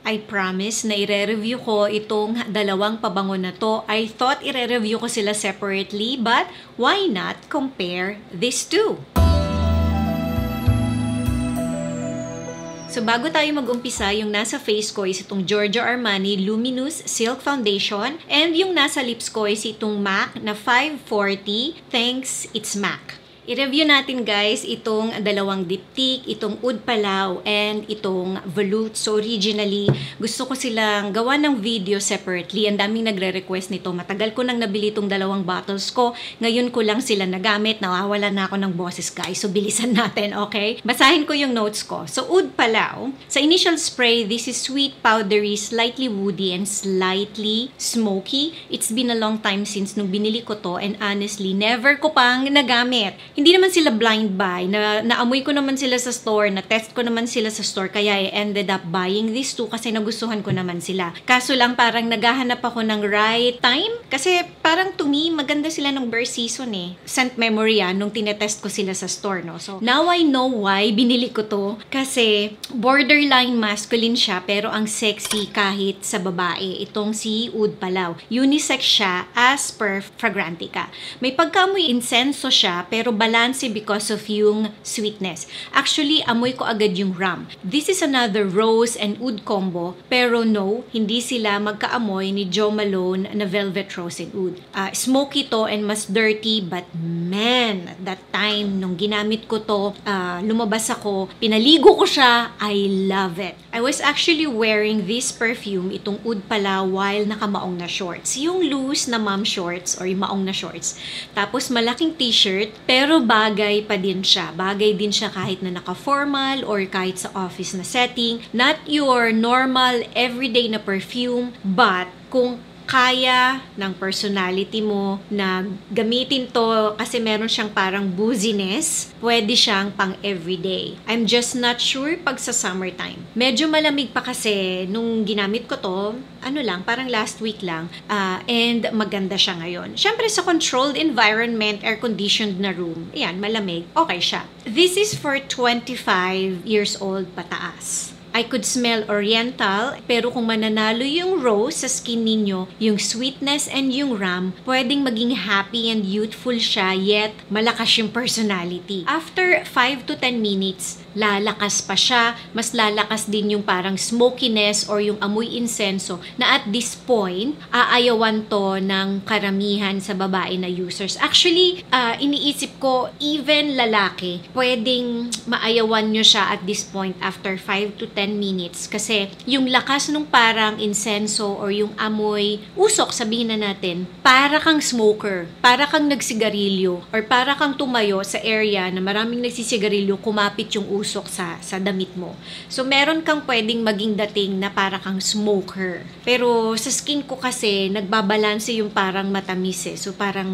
I promise na ire-review ko itong dalawang pabango na to. I thought ire-review ko sila separately, but why not compare these two? So bago tayo mag-umpisa, yung nasa face ko is itong Giorgio Armani Luminous Silk Foundation, and yung nasa lips ko is itong MAC na 540 Thanks It's MAC. I-review natin guys itong dalawang diptyque, itong Oud Palaw and itong Volute. So originally, gusto ko silang gawa ng video separately. Ang daming nagre-request nito. Matagal ko nang nabili itong dalawang bottles ko. Ngayon ko lang sila nagamit. Nawawala na ako ng boses guys. So bilisan natin, okay? Basahin ko yung notes ko. So Oud Palaw, sa initial spray, this is sweet, powdery, slightly woody, and slightly smoky. It's been a long time since nung binili ko to, and honestly, never ko pang nagamit. Hindi naman sila blind buy, naamoy ko naman sila sa store, na-test ko naman sila sa store, kaya I ended up buying these two kasi nagustuhan ko naman sila. Kaso lang parang naghahanap ako ng right time, kasi parang to me, maganda sila ng burst season eh. Scent memory nung tinetest ko sila sa store, no? So, now I know why binili ko to, kasi borderline masculine siya, pero ang sexy kahit sa babae. Itong si Oud Palaw. Unisex siya as per Fragrantica. May pagkaamoy insenso siya, pero balance because of yung sweetness. Actually, amoy ko agad yung rum. This is another rose and oud combo, pero no, hindi sila magkaamoy ni Jo Malone na Velvet Rose and Oud. Smoky to and mas dirty, but man, at that time, nung ginamit ko to, lumabas ako, pinaligo ko siya, I love it. I was actually wearing this perfume, itong Oud Palaw, while nakamaong na shorts. Yung loose na mom shorts or yung maong na shorts. Tapos malaking t-shirt, pero bagay pa din siya. Bagay din siya kahit na naka-formal or kahit sa office na setting. Not your normal, everyday na perfume, but kung kaya ng personality mo na gamitin to kasi meron siyang parang booziness, pwede siyang pang everyday. I'm just not sure pag sa summertime. Medyo malamig pa kasi nung ginamit ko to, parang last week lang, and maganda siya ngayon. Siyempre sa controlled environment, air-conditioned na room, ayan, malamig, okay siya. This is for 25 years old pataas. I could smell oriental, pero kung mananalo yung rose sa skin ninyo, yung sweetness and yung rum, pwedeng maging happy and youthful siya, yet malakas yung personality. After 5 to 10 minutes, lalakas pa siya, mas lalakas din yung parang smokiness or yung amoy insenso na at this point, aayawan to ng karamihan sa babae na users. Actually, iniisip ko, even lalaki, pwedeng maayawan nyo siya at this point after 5 to 10 minutes kasi yung lakas nung parang insenso or yung amoy usok, sabihin na natin, para kang smoker, para kang nagsigarilyo or para kang tumayo sa area na maraming nagsisigarilyo, kumapit yung usok sa damit mo. So, meron kang pwedeng maging dating na para kang smoker. Pero sa skin ko kasi, nagbabalanse yung parang matamis eh. So, parang,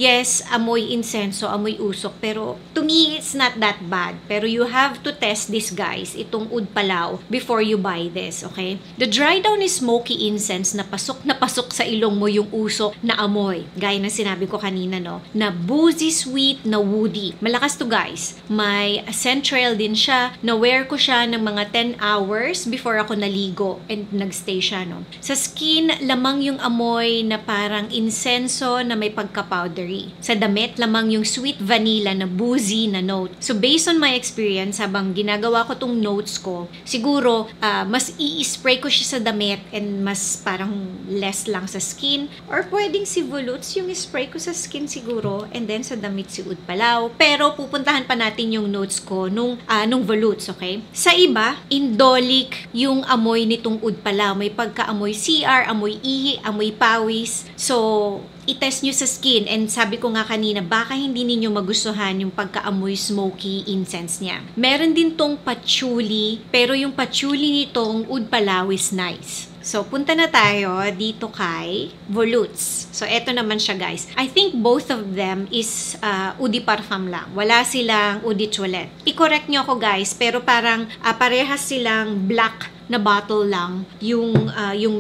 yes, amoy insenso, amoy usok, pero to me, it's not that bad. Pero you have to test this guys, itong Oud Palaw, before you buy this, okay? The dry down is smoky incense na pasok sa ilong mo yung usok na amoy. Gaya ng sinabi ko kanina, no? Na boozy, sweet, na woody. Malakas to guys. May scent trail din siya. Na-wear ko siya ng mga 10 hours before ako naligo and nagstay siya, no? Sa skin, lamang yung amoy na parang insenso na may pagka-powdery. Sa damit, lamang yung sweet vanilla na boozy na note. So, based on my experience, habang ginagawa ko tong notes ko, siguro, mas i-spray ko siya sa damit and mas parang less lang sa skin. Or pwedeng si Volutes yung spray ko sa skin siguro and then sa damit si Oud Palaw. Pero pupuntahan pa natin yung notes ko nung Volutes, okay? Sa iba, indolic yung amoy nitong Oud Palaw. May pagka-amoy CR, amoy ihi, amoy pawis. So, i-test nyo sa skin, and sabi ko nga kanina, baka hindi ninyo magustuhan yung pagka-amoy smoky incense niya. Meron din tong patchouli, pero yung patchouli nitong Oud Palaw is nice. So, punta na tayo dito kay Volutes. So, eto naman siya guys. I think both of them is Eau de Parfum lang. Wala silang Eau de Toilette. I-correct nyo ako guys, pero parang parehas silang black na bottle lang yung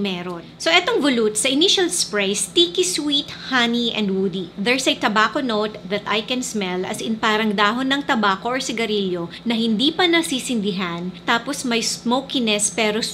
meron. So, etong volute, sa initial spray, sticky sweet, honey, and woody. There's a tobacco note that I can smell, as in parang dahon ng tabako or sigarilyo na hindi pa nasisindihan, tapos may smokiness pero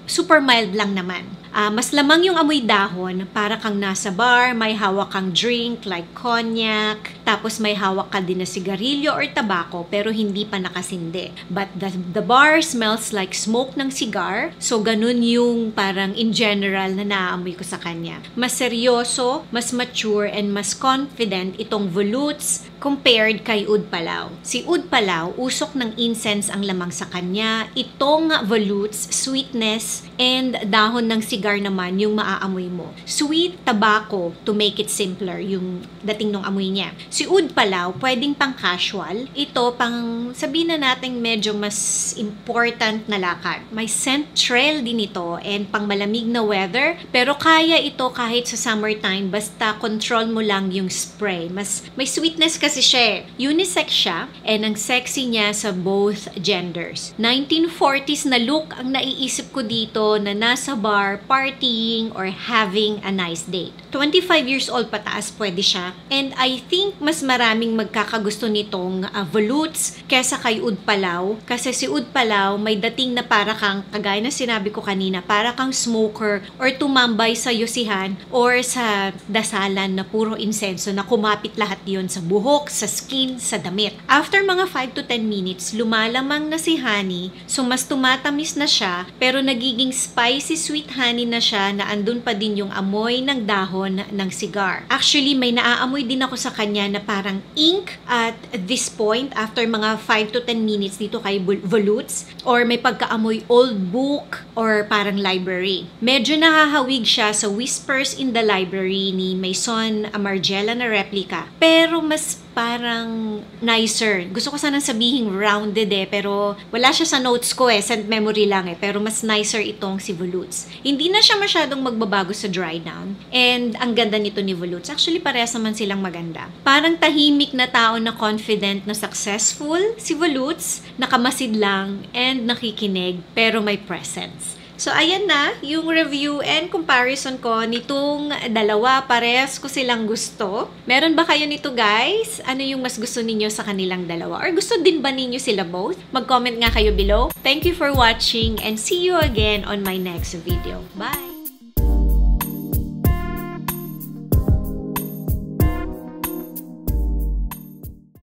super mild lang naman. Mas lamang yung amoy dahon, para kang nasa bar, may hawak kang drink like cognac, tapos may hawak ka din na sigarilyo or tabako pero hindi pa nakasindi. But the bar smells like smoke ng cigar, so ganun yung parang in general na naaamoy ko sa kanya. Mas seryoso, mas mature, and mas confident itong volutes compared kay Oud Palaw. Si Oud Palaw, usok ng incense ang lamang sa kanya. Itong volutes, sweetness, and dahon ng cigar naman yung maaamoy mo. Sweet, tobacco, to make it simpler, yung dating ng amoy niya. Si Oud Palaw, pwedeng pang casual. Ito, pang sabihin na natin medyo mas important na lakad. May scent trail din ito and pang malamig na weather. Pero kaya ito kahit sa summertime, basta control mo lang yung spray. Mas may sweetness kasi siya. Unisex siya and ang sexy niya sa both genders. 1940s na look ang naiisip ko dito na nasa bar, partying, or having a nice date. 25 years old pataas pwede siya. And I think mas maraming magkakagusto nitong volutes kesa kay Oud Palaw. Kasi si Oud Palaw may dating na para kang, kagaya na sinabi ko kanina, para kang smoker or tumambay sa yusihan or sa dasalan na puro insenso na kumapit lahat yon sa buhok, sa skin, sa damit. After mga 5 to 10 minutes, lumalamang na si honey, so mas tumatamis na siya, pero nagiging spicy sweet honey na siya na andun pa din yung amoy ng dahon ng cigar. Actually, may naaamoy din ako sa kanya na parang ink at this point, after mga 5 to 10 minutes dito kay volutes, or may pagkaamoy old book or parang library. Medyo nakahawig siya sa Whispers in the Library ni Maison Margiela na replica, pero mas parang nicer. Gusto ko sanang sabihin rounded pero wala siya sa notes ko scent memory lang pero mas nicer itong si volutes. Hindi na siya masyadong magbabago sa dry down and ang ganda nito ni volutes. Actually, parehas naman silang maganda. Parang tahimik na tao na confident na successful si volutes, nakamasid lang and nakikinig pero may presence. So, ayan na yung review and comparison ko nitong dalawa. Parehas ko silang gusto. Meron ba kayo nito, guys? Ano yung mas gusto ninyo sa kanilang dalawa? Or gusto din ba ninyo sila both? Mag-comment nga kayo below. Thank you for watching and see you again on my next video. Bye!